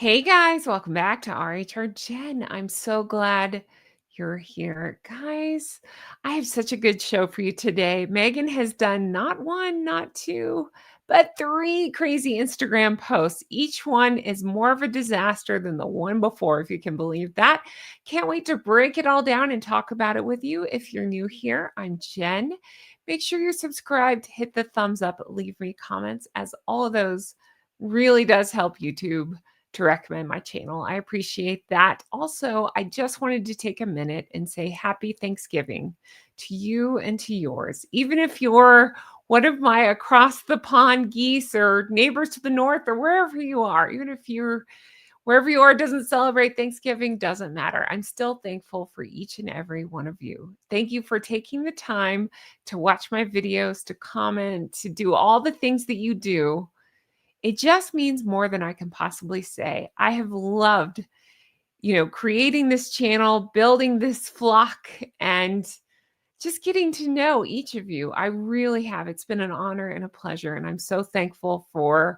Hey guys, welcome back to rhrjen. I'm so glad you're here. Guys, I have such a good show for you today. Meghan has done not one, not two, but three crazy Instagram posts. Each one is more of a disaster than the one before, if you can believe that. Can't wait to break it all down and talk about it with you. If you're new here, I'm Jen. Make sure you're subscribed, hit the thumbs up, leave me comments, as all of those really does help YouTube to recommend my channel. I appreciate that. Also, I just wanted to take a minute and say happy Thanksgiving to you and to yours. Even if you're one of my across the pond geese or neighbors to the north or wherever you are, even if you're wherever you are doesn't celebrate Thanksgiving, doesn't matter. I'm still thankful for each and every one of you. Thank you for taking the time to watch my videos, to comment, to do all the things that you do. It just means more than I can possibly say. I have loved, creating this channel, building this flock, and just getting to know each of you. I really have. It's been an honor and a pleasure, and I'm so thankful for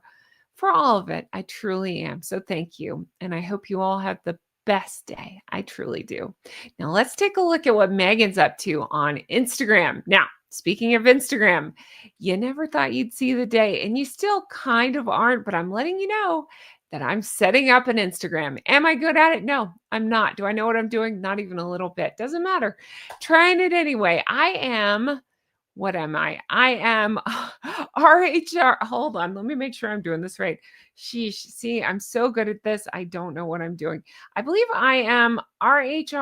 all of it. I truly am. So thank you. And I hope you all have the best day. I truly do. Now let's take a look at what Meghan's up to on Instagram. Now, speaking of Instagram, you never thought you'd see the day, and you still kind of aren't, but I'm letting you know that I'm setting up an Instagram. Am I good at it? No, I'm not. Do I know what I'm doing? Not even a little bit. Doesn't matter. Trying it anyway. What am I? I am RHR. Hold on. Let me make sure I'm doing this right. Sheesh. See, I'm so good at this. I don't know what I'm doing. I believe I am rhr_jen.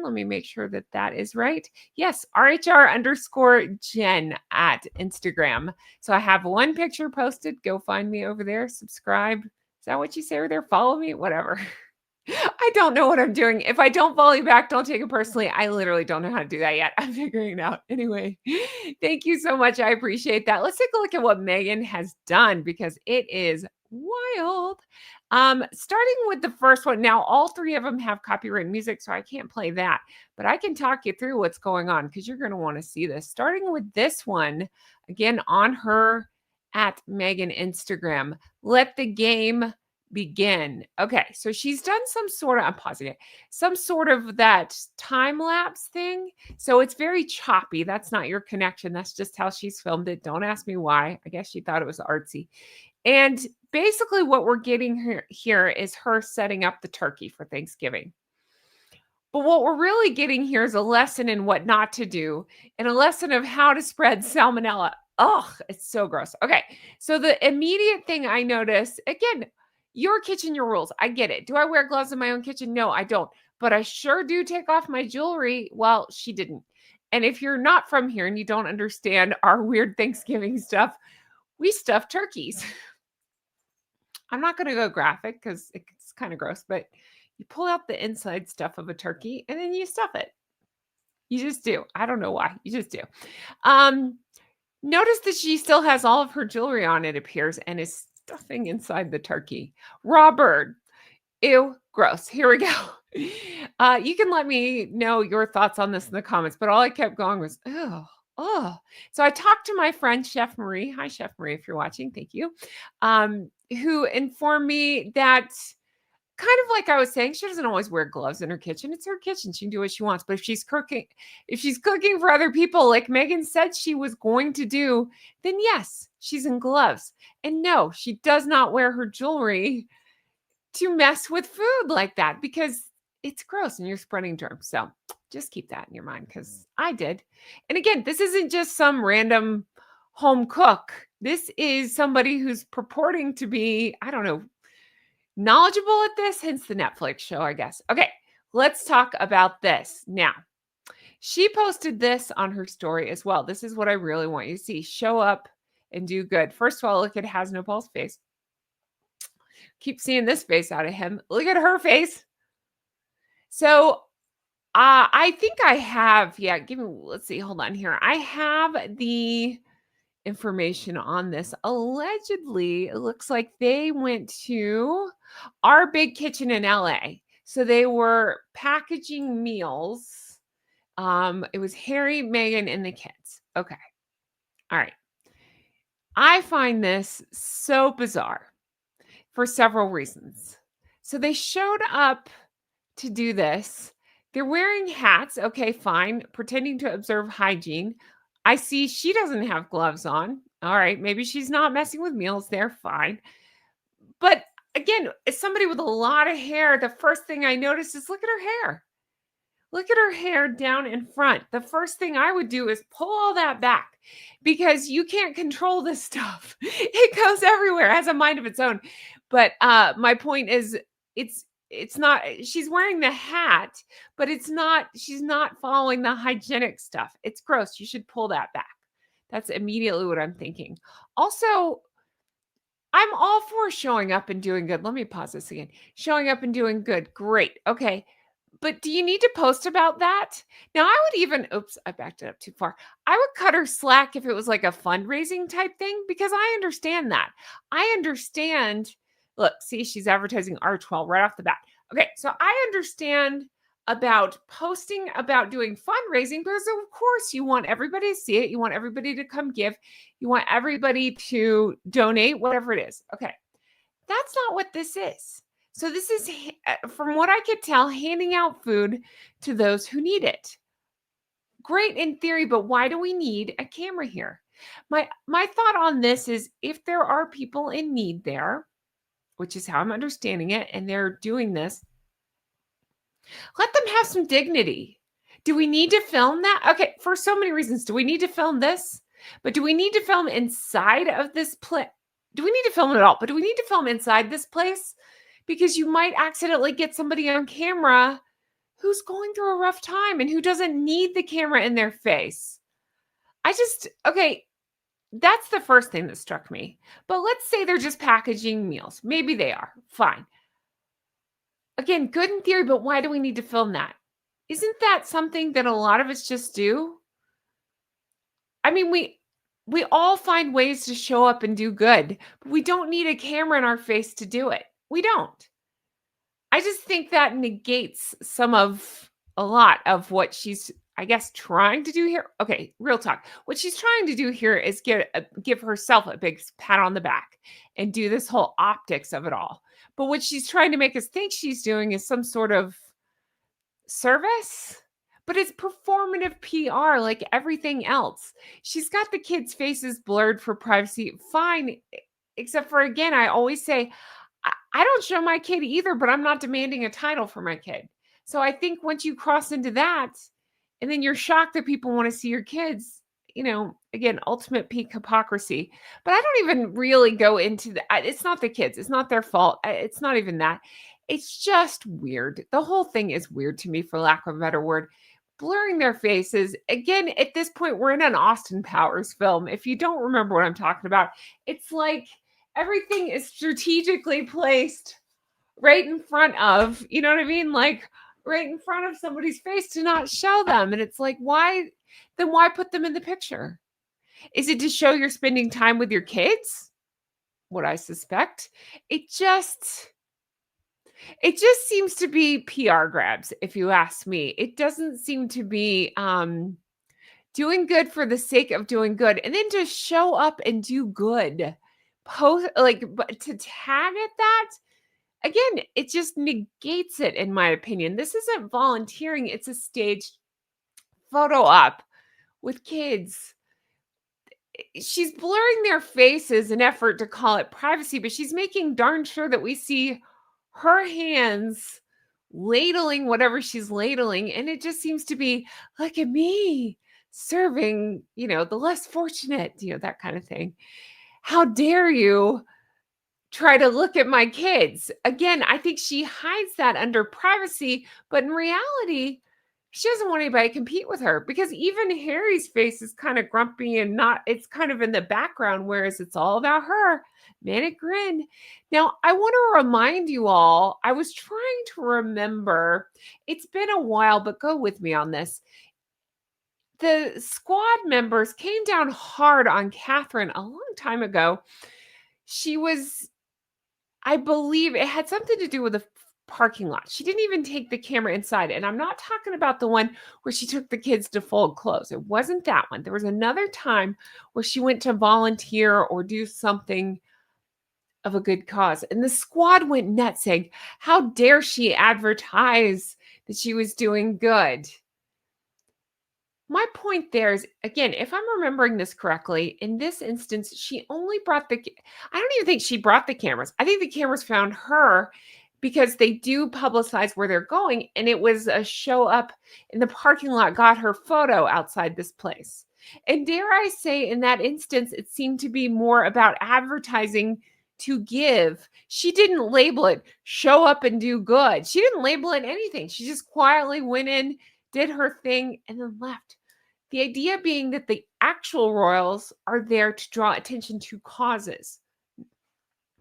Let me make sure that that is right. Yes, rhr_jen at Instagram. So I have one picture posted. Go find me over there. Subscribe. Is that what you say over there? Follow me? Whatever. I don't know what I'm doing. If I don't follow you back, don't take it personally. I literally don't know how to do that yet. I'm figuring it out. Anyway, thank you so much. I appreciate that. Let's take a look at what Meghan has done because it is wild. Starting with the first one. Now, all three of them have copyrighted music, so I can't play that, but I can talk you through what's going on because you're going to want to see this. Starting with this one, again, on her at Meghan Instagram. Let the game begin. Okay, so she's done some sort of, I'm pausing it, some sort of that time lapse thing. So it's very choppy. That's not your connection. That's just how she's filmed it. Don't ask me why. I guess she thought it was artsy. And basically what we're getting here is her setting up the turkey for Thanksgiving. But what we're really getting here is a lesson in what not to do and a lesson of how to spread salmonella. Oh, it's so gross. Okay, so the immediate thing I notice, again, your kitchen, your rules. I get it. Do I wear gloves in my own kitchen? No, I don't. But I sure do take off my jewelry. Well, she didn't. And if you're not from here and you don't understand our weird Thanksgiving stuff, we stuff turkeys. I'm not going to go graphic because it's kind of gross, but you pull out the inside stuff of a turkey and then you stuff it. You just do. I don't know why. You just do. Notice that she still has all of her jewelry on, it appears, and is stuffing inside the turkey. Raw bird. Ew, gross. Here we go. You can let me know your thoughts on this in the comments, but all I kept going was, oh. So I talked to my friend, Chef Marie. Hi, Chef Marie, if you're watching. Thank you. Who informed me that, kind of like I was saying, she doesn't always wear gloves in her kitchen. It's her kitchen. She can do what she wants. But if she's cooking for other people, like Meghan said she was going to do, then yes, she's in gloves. And no, she does not wear her jewelry to mess with food like that because it's gross and you're spreading germs. So just keep that in your mind because I did. And again, this isn't just some random home cook. This is somebody who's purporting to be, I don't know, knowledgeable at this, hence the Netflix show, I guess. Okay, let's talk about this. Now, she posted this on her story as well. This is what I really want you to see. Show up and do good. First of all, look at Has No Paul's face. Keep seeing this face out of him. Look at her face. So I think I have, let's see, hold on here. I have the information on this. Allegedly, it looks like they went to our big kitchen in LA. So they were packaging meals. It was Harry, Meghan, and the kids. Okay. All right. I find this so bizarre for several reasons. So they showed up to do this. They're wearing hats. Okay, fine. Pretending to observe hygiene. I see she doesn't have gloves on. All right, maybe she's not messing with meals. They're fine. But again, as somebody with a lot of hair, the first thing I noticed is look at her hair. Look at her hair down in front. The first thing I would do is pull all that back because you can't control this stuff. It goes everywhere. It has a mind of its own. But my point is it's not she's wearing the hat, but she's not following the hygienic stuff. It's gross. You should pull that back. That's immediately what I'm thinking. Also, I'm all for showing up and doing good. Let me pause this again. Showing up and doing good. Great. Okay. But do you need to post about that? Now, I would even, oops, I backed it up too far. I would cut her slack if it was like a fundraising type thing because I understand that. I understand. Look, see, she's advertising R12 right off the bat. Okay, so I understand about posting about doing fundraising because, of course, you want everybody to see it. You want everybody to come give. You want everybody to donate, whatever it is. Okay, that's not what this is. So this is, from what I could tell, handing out food to those who need it. Great in theory, but why do we need a camera here? My thought on this is if there are people in need there, which is how I'm understanding it, and they're doing this, let them have some dignity. Do we need to film that? Okay, for so many reasons. Do we need to film this? But do we need to film inside of this place? Do we need to film it at all? But do we need to film inside this place? Because you might accidentally get somebody on camera who's going through a rough time and who doesn't need the camera in their face. Okay, that's the first thing that struck me. But let's say they're just packaging meals. Maybe they are. Fine. Again, good in theory, but why do we need to film that? Isn't that something that a lot of us just do? I mean, we all find ways to show up and do good, but we don't need a camera in our face to do it. We don't. I just think that negates a lot of what she's, I guess, trying to do here. Okay, real talk. What she's trying to do here is give herself a big pat on the back and do this whole optics of it all. But what she's trying to make us think she's doing is some sort of service, but it's performative PR like everything else. She's got the kids' faces blurred for privacy. Fine. Except for, again, I always say, I don't show my kid either, but I'm not demanding a title for my kid. So I think once you cross into that, and then you're shocked that people want to see your kids, again, ultimate peak hypocrisy. But I don't even really go into that. It's not the kids. It's not their fault. It's not even that. It's just weird. The whole thing is weird to me, for lack of a better word. Blurring their faces. Again, at this point, we're in an Austin Powers film. If you don't remember what I'm talking about, it's like everything is strategically placed right in front of, you know what I mean? Like right in front of somebody's face to not show them. And it's like, why put them in the picture? Is it to show you're spending time with your kids? What I suspect. It just seems to be PR grabs, if you ask me. It doesn't seem to be doing good for the sake of doing good. And then to show up and do good. But to tag it that, again, it just negates it, in my opinion. This isn't volunteering. It's a staged photo op with kids. She's blurring their faces in effort to call it privacy, but she's making darn sure that we see her hands ladling whatever she's ladling. And it just seems to be, look at me serving, the less fortunate, that kind of thing. How dare you try to look at my kids? Again, I think she hides that under privacy, but in reality, she doesn't want anybody to compete with her, because even Harry's face is kind of grumpy and it's kind of in the background, whereas it's all about her. Manic grin. Now, I want to remind you all, I was trying to remember, it's been a while, but go with me on this. The squad members came down hard on Catherine a long time ago. She was, I believe it had something to do with the parking lot. She didn't even take the camera inside. And I'm not talking about the one where she took the kids to fold clothes. It wasn't that one. There was another time where she went to volunteer or do something of a good cause. And the squad went nuts saying, how dare she advertise that she was doing good? My point there is, again, if I'm remembering this correctly, in this instance, she only brought I don't even think she brought the cameras. I think the cameras found her because they do publicize where they're going. And it was a show up in the parking lot, got her photo outside this place. And dare I say, in that instance, it seemed to be more about advertising to give. She didn't label it show up and do good. She didn't label it anything. She just quietly went in, did her thing, and then left. The idea being that the actual royals are there to draw attention to causes,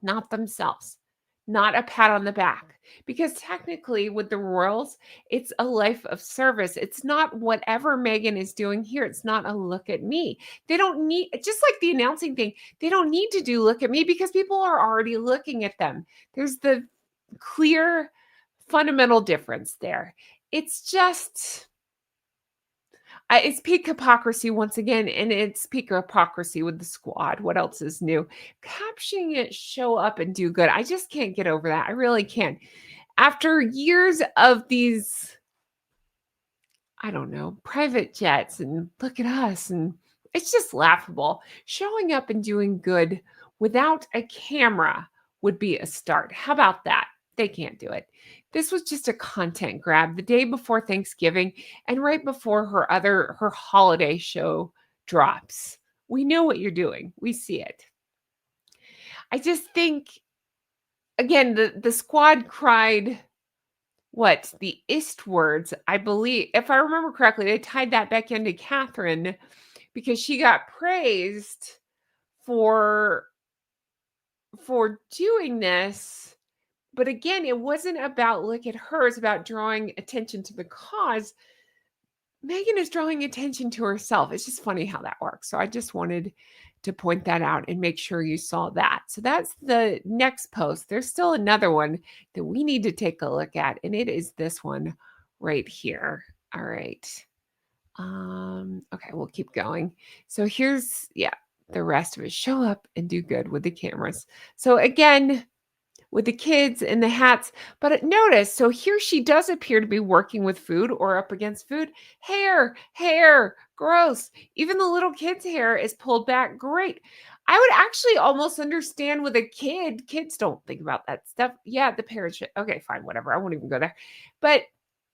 not themselves, not a pat on the back. Because technically, with the royals, it's a life of service. It's not whatever Meghan is doing here. It's not a look at me. They don't need, just like the announcing thing, they don't need to do look at me because people are already looking at them. There's the clear fundamental difference there. It's just it's peak hypocrisy once again, and it's peak hypocrisy with the squad. What else is new? Captioning it, show up and do good. I just can't get over that. I really can't. After years of these, I don't know, private jets and look at us, and it's just laughable. Showing up and doing good without a camera would be a start. How about that? They can't do it. This was just a content grab the day before Thanksgiving and right before her holiday show drops. We know what you're doing. We see it. I just think, again, the squad cried what the Eastwards, I believe, if I remember correctly, they tied that back into Catherine because she got praised for doing this. But again, it wasn't about look at her, it's about drawing attention to the cause. Meghan is drawing attention to herself. It's just funny how that works. So I just wanted to point that out and make sure you saw that. So that's the next post. There's still another one that we need to take a look at, and it is this one right here. All right. Okay, we'll keep going. So here's, the rest of it. Show up and do good with the cameras. So again, with the kids and the hats. But notice, so here she does appear to be working with food or up against food. Hair, gross. Even the little kid's hair is pulled back. Great. I would actually almost understand with a kid. Kids don't think about that stuff. Yeah, the parents should. Okay, fine, whatever. I won't even go there. But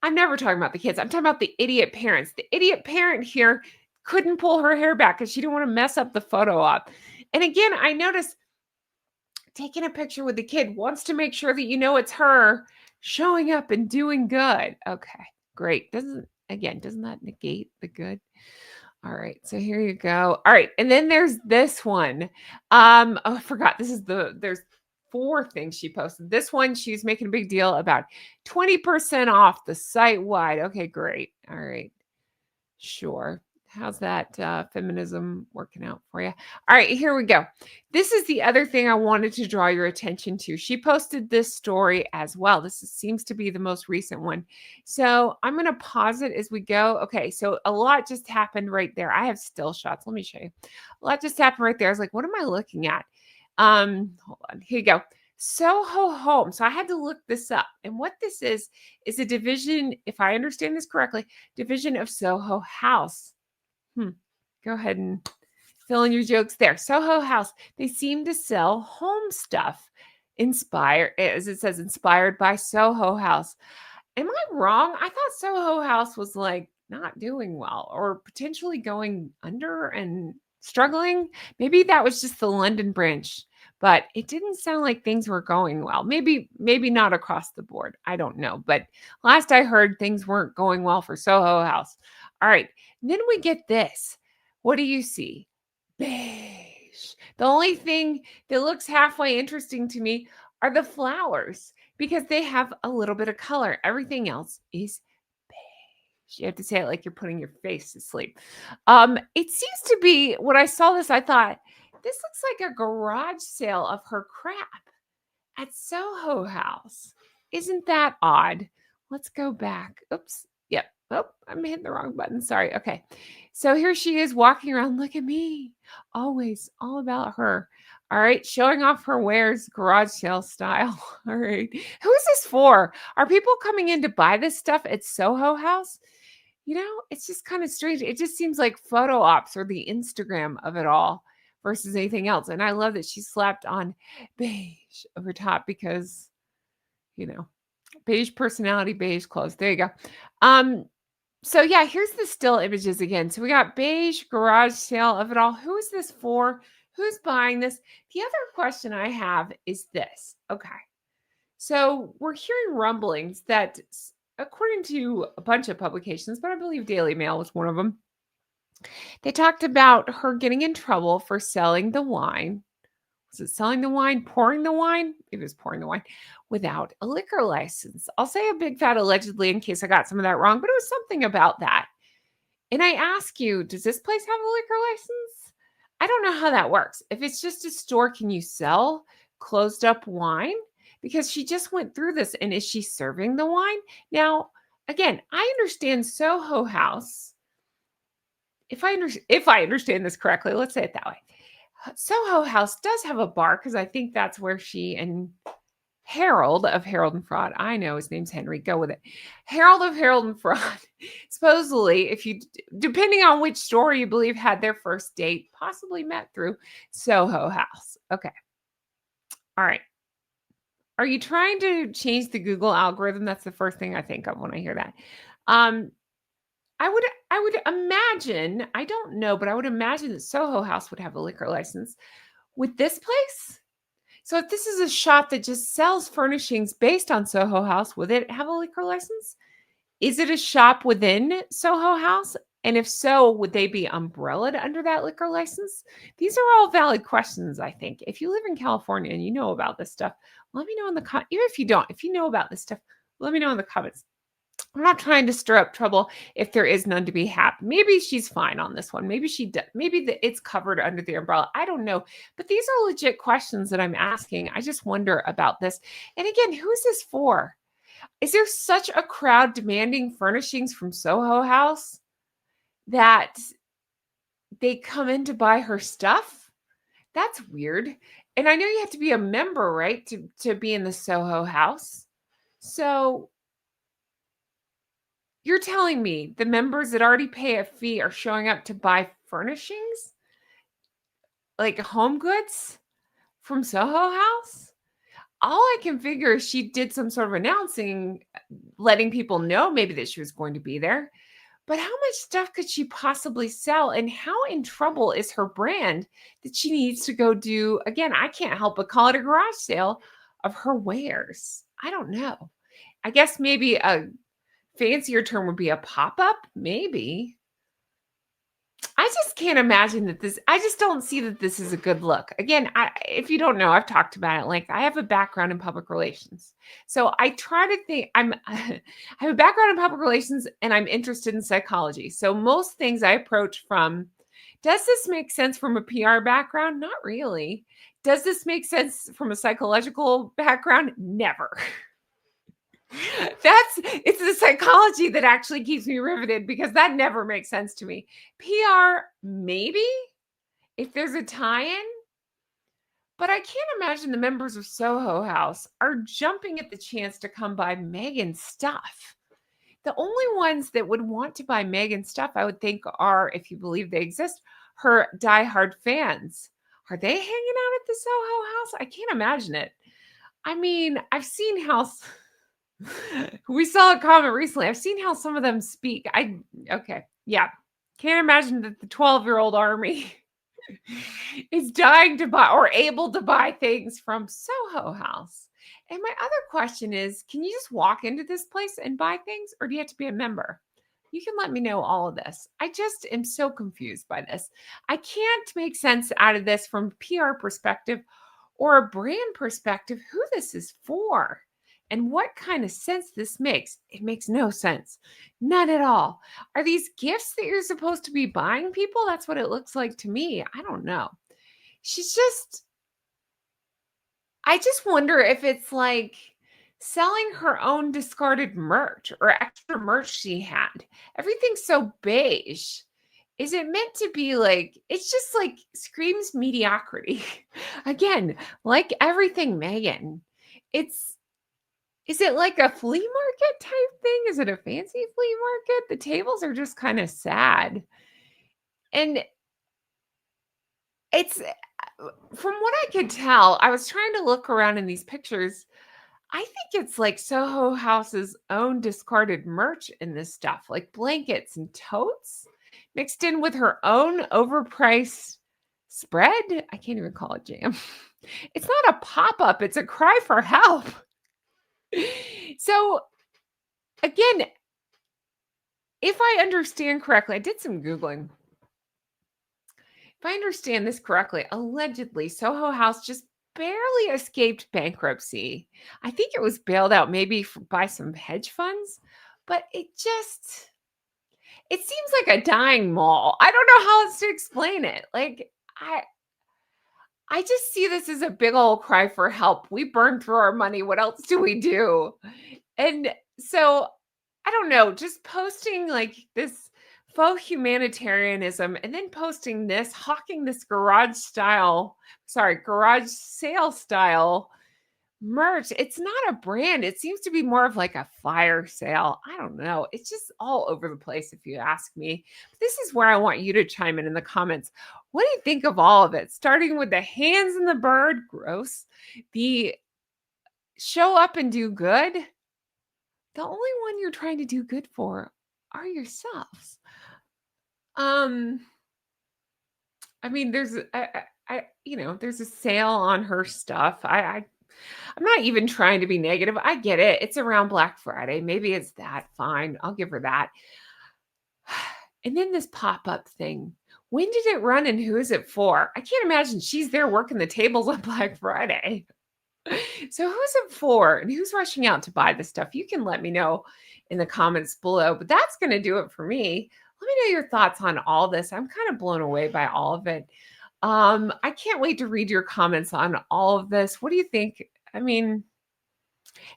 I'm never talking about the kids. I'm talking about the idiot parents. The idiot parent here couldn't pull her hair back because she didn't want to mess up the photo op. And again, I noticed taking a picture with the kid wants to make sure that you know it's her showing up and doing good. Okay, great. Doesn't that negate the good? All right, so here you go. All right, and then there's this one. Oh, I forgot. There's 4 things she posted. This one, she's making a big deal about 20% off the site wide. Okay, great. All right, sure. How's that feminism working out for you? All right, here we go. This is the other thing I wanted to draw your attention to. She posted this story as well. Seems to be the most recent one. So I'm going to pause it as we go. Okay, so a lot just happened right there. I have still shots. Let me show you. A lot just happened right there. I was like, what am I looking at? Hold on. Here you go. Soho Home. So I had to look this up. And what this is a division, if I understand this correctly, division of Soho House. Go ahead and fill in your jokes there. Soho House. They seem to sell home stuff. Inspired, as it says, inspired by Soho House. Am I wrong? I thought Soho House was like not doing well or potentially going under and struggling. Maybe that was just the London branch, but it didn't sound like things were going well. Maybe not across the board. I don't know. But last I heard, things weren't going well for Soho House. All right. And then we get this. What do you see? Beige. The only thing that looks halfway interesting to me are the flowers because they have a little bit of color. Everything else is beige. You have to say it like you're putting your face to sleep. It seems to be, when I saw this, I thought, this looks like a garage sale of her crap at Soho House. Isn't that odd? Let's go back. Oops. Yep. Oh, I'm hitting the wrong button. Sorry. Okay. So here she is walking around. Look at me. Always all about her. All right, showing off her wares, garage sale style. All right. Who is this for? Are people coming in to buy this stuff at Soho House? It's just kind of strange. It just seems like photo ops or the Instagram of it all versus anything else. And I love that she slapped on beige over top because, you know, beige personality, beige clothes. There you go. Um, so yeah, here's the still images again. So we got beige garage sale of it all. Who is this for? Who's buying this? The other question I have is this. Okay. So we're hearing rumblings that according to a bunch of publications, but I believe Daily Mail was one of them. They talked about her getting in trouble for selling the wine. Was it selling the wine, pouring the wine? It was pouring the wine without a liquor license. I'll say a big fat allegedly in case I got some of that wrong, but it was something about that. And I ask you, does this place have a liquor license? I don't know how that works. If it's just a store, can you sell closed up wine? Because she just went through this. And is she serving the wine? Now, again, I understand Soho House. If I understand this correctly, let's say it that way. Soho House does have a bar because I think that's where she and Harold of Harold and Fraud. I know his name's Henry. Go with it. Harold of Harold and Fraud. Supposedly, depending on which story you believe, had their first date, possibly met through Soho House. Okay. All right. Are you trying to change the Google algorithm? That's the first thing I think of when I hear that. I would imagine, I don't know, but I would imagine that Soho House would have a liquor license. With this place? So if this is a shop that just sells furnishings based on Soho House, would it have a liquor license? Is it a shop within Soho House? And if so, would they be umbrellaed under that liquor license? These are all valid questions, I think. If you live in California and you know about this stuff, let me know in the comments. Even if you don't, if you know about this stuff, let me know in the comments. I'm not trying to stir up trouble if there is none to be had. Maybe she's fine on this one. Maybe she does. Maybe it's covered under the umbrella. I don't know. But these are legit questions that I'm asking. I just wonder about this. And again, who is this for? Is there such a crowd demanding furnishings from Soho House that they come in to buy her stuff? That's weird. And I know you have to be a member, right, to be in the Soho House. So you're telling me the members that already pay a fee are showing up to buy furnishings? Like home goods from Soho House? All I can figure is she did some sort of announcing, letting people know maybe that she was going to be there. But how much stuff could she possibly sell? And how in trouble is her brand that she needs to go do? Again, I can't help but call it a garage sale of her wares. I don't know. I guess maybe a fancier term would be a pop-up, maybe. I just can't imagine I just don't see that this is a good look. Again, if you don't know, I've talked about it. Like, I have a background in public relations. So I try to think I have a background in public relations and I'm interested in psychology. So most things I approach from, does this make sense from a PR background? Not really. Does this make sense from a psychological background? Never. It's the psychology that actually keeps me riveted because that never makes sense to me. PR, maybe if there's a tie-in, but I can't imagine the members of Soho House are jumping at the chance to come buy Meghan's stuff. The only ones that would want to buy Meghan's stuff, I would think, are, if you believe they exist, her diehard fans. Are they hanging out at the Soho House? I can't imagine it. I mean, I've seen how we saw a comment recently. I've seen how some of them speak. Okay. Yeah. Can't imagine that the 12-year-old army is dying to buy or able to buy things from Soho House. And my other question is, can you just walk into this place and buy things, or do you have to be a member? You can let me know all of this. I just am so confused by this. I can't make sense out of this from a PR perspective or a brand perspective, who this is for and what kind of sense this makes. It makes no sense. None at all. Are these gifts that you're supposed to be buying people? That's what it looks like to me. I don't know. I just wonder if it's like selling her own discarded merch or extra merch she had. Everything's so beige. is it meant to be like, it's just like screams mediocrity. Again, like everything Meghan, is it like a flea market type thing? Is it a fancy flea market? The tables are just kind of sad. And it's from what I could tell, I was trying to look around in these pictures. I think it's like Soho House's own discarded merch in this stuff, like blankets and totes mixed in with her own overpriced spread. I can't even call it jam. It's not a pop-up, it's a cry for help. So again, if I understand correctly, I did some Googling. If I understand this correctly, allegedly, Soho House just barely escaped bankruptcy. I think it was bailed out maybe by some hedge funds, but it seems like a dying mall. I don't know how else to explain it. Like I just see this as a big old cry for help. We burned through our money. What else do we do? And so I don't know, just posting like this faux humanitarianism and then posting this, hawking this garage sale style merch. It's not a brand. It seems to be more of like a fire sale. I don't know. It's just all over the place if you ask me. But this is where I want you to chime in the comments. What do you think of all of it? Starting with the hands and the bird, gross. The show up and do good. The only one you're trying to do good for are yourselves. I mean, there's a sale on her stuff. I'm not even trying to be negative. I get it. It's around Black Friday. Maybe it's that. Fine. I'll give her that. And then this pop-up thing. When did it run and who is it for? I can't imagine she's there working the tables on Black Friday. So who's it for and who's rushing out to buy this stuff? You can let me know in the comments below, but that's going to do it for me. Let me know your thoughts on all this. I'm kind of blown away by all of it. I can't wait to read your comments on all of this. What do you think? I mean,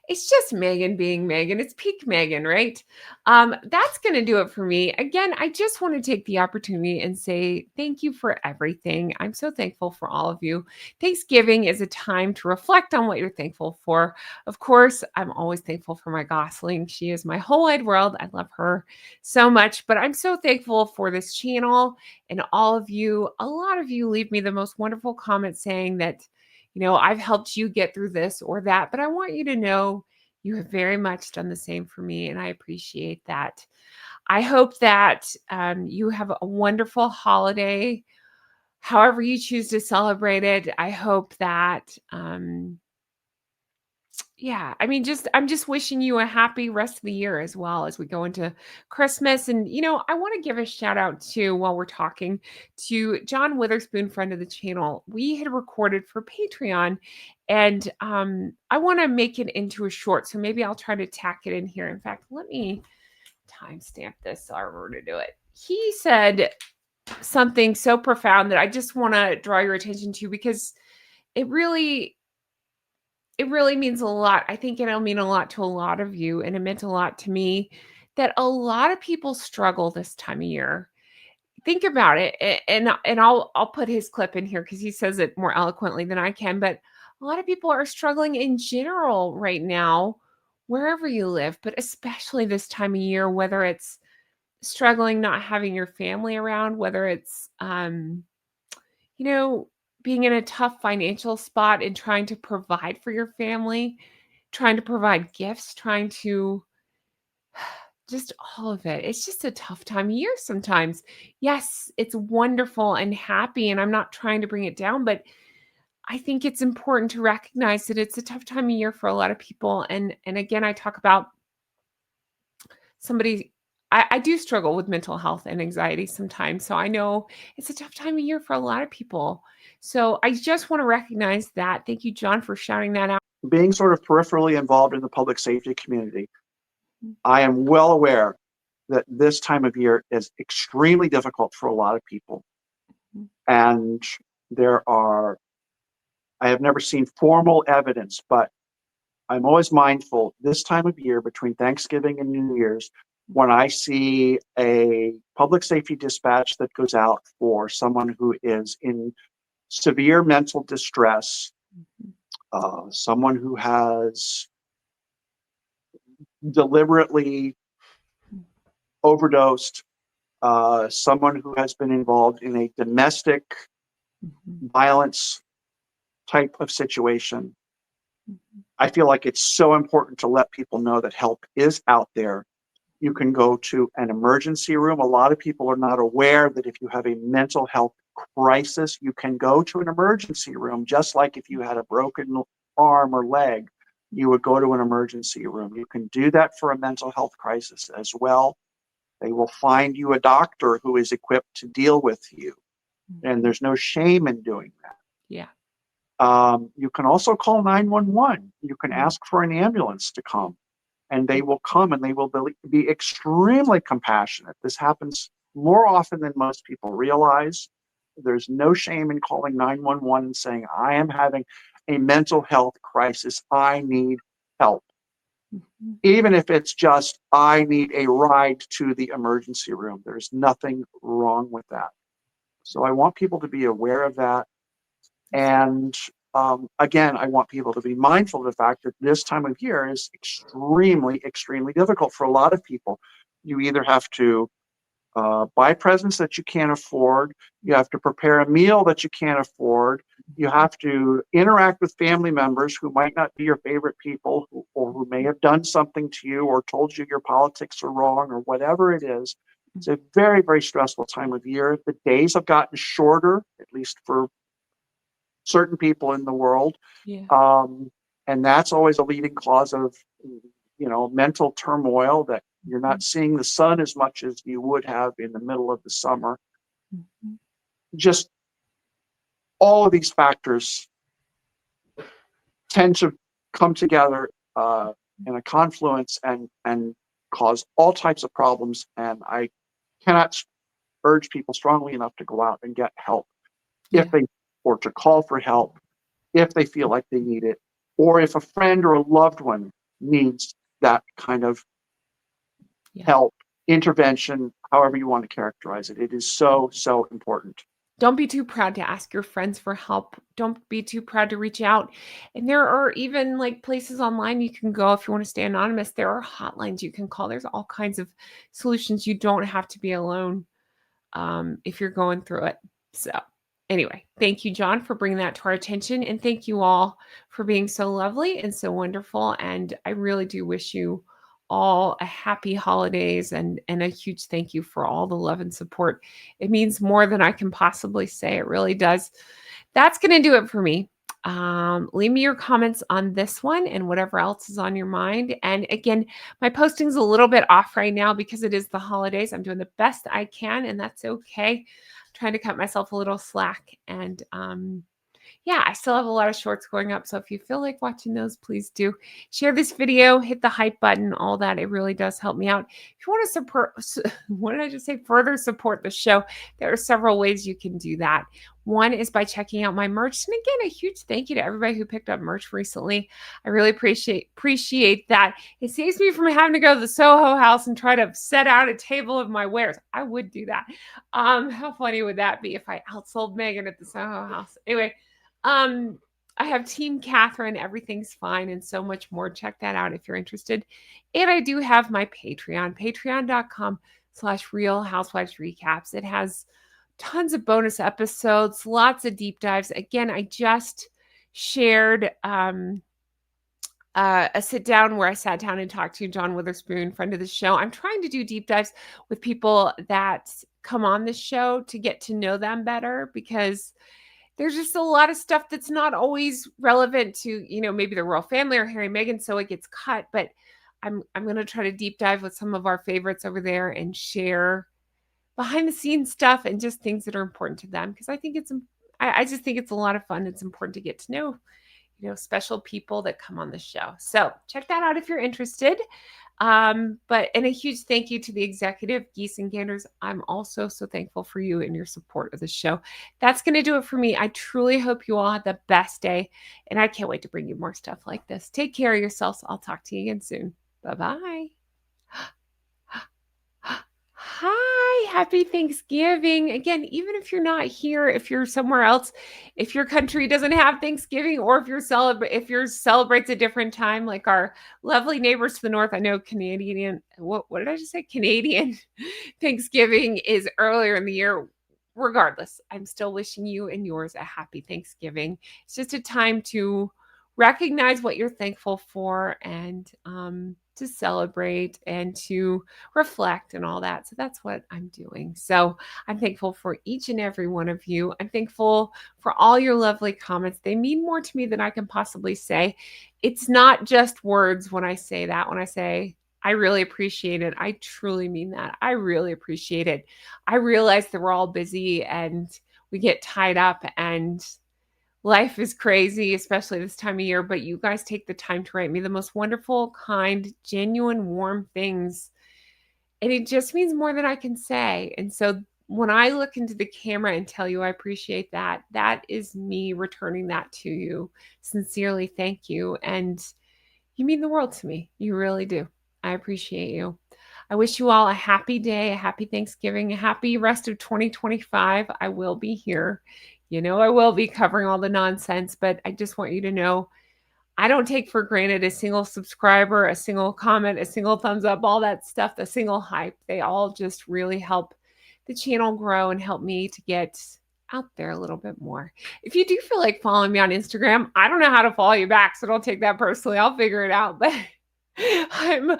it's just Meghan being Meghan. It's peak Meghan, right? That's going to do it for me. Again, I just want to take the opportunity and say thank you for everything. I'm so thankful for all of you. Thanksgiving is a time to reflect on what you're thankful for. Of course, I'm always thankful for my Gosling. She is my whole wide world. I love her so much, but I'm so thankful for this channel and all of you. A lot of you leave me the most wonderful comments saying that I've helped you get through this or that, but I want you to know you have very much done the same for me, and I appreciate that. I hope that you have a wonderful holiday, however you choose to celebrate it. I hope that I'm just wishing you a happy rest of the year as well as we go into Christmas. And, I want to give a shout out to, while we're talking, to John Witherspoon, friend of the channel. We had recorded for Patreon and I want to make it into a short. So maybe I'll try to tack it in here. In fact, let me timestamp this so I remember to do it. He said something so profound that I just want to draw your attention to because it really means a lot. I think it'll mean a lot to a lot of you, and it meant a lot to me that a lot of people struggle this time of year. Think about it, and I'll put his clip in here because he says it more eloquently than I can. But a lot of people are struggling in general right now, wherever you live, but especially this time of year. Whether it's struggling not having your family around, whether it's you know, being in a tough financial spot and trying to provide for your family, trying to provide gifts, trying to just all of it. It's just a tough time of year sometimes. Yes, it's wonderful and happy, and I'm not trying to bring it down, but I think it's important to recognize that it's a tough time of year for a lot of people. And again, I talk about somebody. I do struggle with mental health and anxiety sometimes. So I know it's a tough time of year for a lot of people. So I just want to recognize that. Thank you, John, for shouting that out. Being sort of peripherally involved in the public safety community, I am well aware that this time of year is extremely difficult for a lot of people. And I have never seen formal evidence, but I'm always mindful this time of year between Thanksgiving and New Year's, when I see a public safety dispatch that goes out for someone who is in severe mental distress, someone who has deliberately overdosed, someone who has been involved in a domestic violence type of situation, I feel like it's so important to let people know that help is out there. You can go to an emergency room. A lot of people are not aware that if you have a mental health crisis, you can go to an emergency room, just like if you had a broken arm or leg, you would go to an emergency room. You can do that for a mental health crisis as well. They will find you a doctor who is equipped to deal with you. And there's no shame in doing that. Yeah. You can also call 911. You can ask for an ambulance to come, and they will come, and they will be extremely compassionate. This happens more often than most people realize. There's no shame in calling 911 and saying, I am having a mental health crisis. I need help. Even if it's just, I need a ride to the emergency room. There's nothing wrong with that. So I want people to be aware of that. And again, I want people to be mindful of the fact that this time of year is extremely, extremely difficult for a lot of people. You either have to buy presents that you can't afford, you have to prepare a meal that you can't afford, you have to interact with family members who might not be your favorite people, or who may have done something to you or told you your politics are wrong or whatever it is. It's a very, very stressful time of year. The days have gotten shorter, at least for certain people in the world. Yeah. And that's always a leading cause of, mental turmoil, that you're not seeing the sun as much as you would have in the middle of the summer. Just all of these factors tend to come together in a confluence and cause all types of problems. And I cannot urge people strongly enough to go out and get help or to call for help if they feel like they need it, or if a friend or a loved one needs that kind of help, intervention, however you want to characterize it. It is so, so important. Don't be too proud to ask your friends for help. Don't be too proud to reach out. And there are even like places online you can go if you want to stay anonymous. There are hotlines you can call. There's all kinds of solutions. You don't have to be alone if you're going through it. So anyway, thank you, John, for bringing that to our attention. And thank you all for being so lovely and so wonderful. And I really do wish you all a happy holidays and a huge thank you for all the love and support. It means more than I can possibly say. It really does. That's going to do it for me. Leave me your comments on this one and whatever else is on your mind. And again, my posting's a little bit off right now because it is the holidays. I'm doing the best I can, and that's okay. I'm trying to cut myself a little slack. And I still have a lot of shorts going up. So if you feel like watching those, please do share this video, hit the hype button, all that. It really does help me out. If you want to support, what did I just say? Further support the show. There are several ways you can do that. One is by checking out my merch. And again, a huge thank you to everybody who picked up merch recently. I really appreciate that. It saves me from having to go to the Soho House and try to set out a table of my wares. I would do that. How funny would that be if I outsold Meghan at the Soho House? Anyway, I have Team Catherine, Everything's Fine, and so much more. Check that out if you're interested. And I do have my Patreon, patreon.com/Real Housewives Recaps. It has tons of bonus episodes, lots of deep dives. Again, I just shared a sit down where I sat down and talked to John Witherspoon, friend of the show. I'm trying to do deep dives with people that come on the show to get to know them better, because there's just a lot of stuff that's not always relevant to, maybe the royal family or Harry and Meghan, so it gets cut. But I'm going to try to deep dive with some of our favorites over there and share behind the scenes stuff and just things that are important to them, because I just think it's a lot of fun. It's important to get to know, special people that come on the show. So check that out if you're interested. And a huge thank you to the executive, Geese and Ganders. I'm also so thankful for you and your support of the show. That's going to do it for me. I truly hope you all have the best day, and I can't wait to bring you more stuff like this. Take care of yourselves. I'll talk to you again soon. Bye-bye. Hi, happy Thanksgiving. Again, even if you're not here, if you're somewhere else, if your country doesn't have Thanksgiving, or if yours celebrates a different time, like our lovely neighbors to the north. I know Canadian, what did I just say? Canadian Thanksgiving is earlier in the year. Regardless, I'm still wishing you and yours a happy Thanksgiving. It's just a time to recognize what you're thankful for, and to celebrate and to reflect and all that. So that's what I'm doing. So I'm thankful for each and every one of you. I'm thankful for all your lovely comments. They mean more to me than I can possibly say. It's not just words when I say that. When I say I really appreciate it, I truly mean that. I really appreciate it. I realize that we're all busy and we get tied up, and life is crazy, especially this time of year, but you guys take the time to write me the most wonderful, kind, genuine, warm things. And it just means more than I can say. And so when I look into the camera and tell you I appreciate that, that is me returning that to you. Sincerely, thank you. And you mean the world to me. You really do. I appreciate you. I wish you all a happy day, a happy Thanksgiving, a happy rest of 2025. I will be here. I will be covering all the nonsense, but I just want you to know I don't take for granted a single subscriber, a single comment, a single thumbs up, all that stuff, a single hype. They all just really help the channel grow and help me to get out there a little bit more. If you do feel like following me on Instagram, I don't know how to follow you back, so don't take that personally. I'll figure it out. But I'm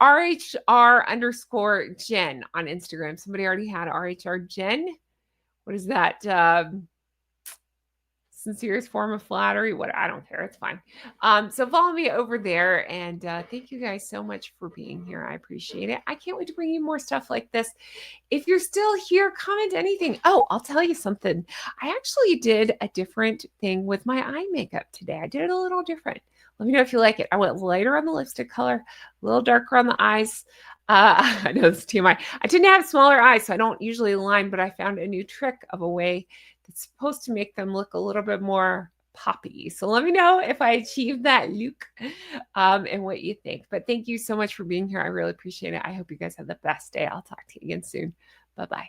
RHR_Jen on Instagram. Somebody already had RHR Jen. What is that? Sincerest form of flattery. What, I don't care. It's fine. So follow me over there, and thank you guys so much for being here. I appreciate it. I can't wait to bring you more stuff like this. If you're still here, comment anything. Oh, I'll tell you something. I actually did a different thing with my eye makeup today. I did it a little different. Let me know if you like it. I went lighter on the lipstick color, a little darker on the eyes. I know it's TMI. I didn't have smaller eyes, so I don't usually line, but I found a new trick of a way that's supposed to make them look a little bit more poppy. So let me know if I achieved that look, and what you think. But thank you so much for being here. I really appreciate it. I hope you guys have the best day. I'll talk to you again soon. Bye-bye.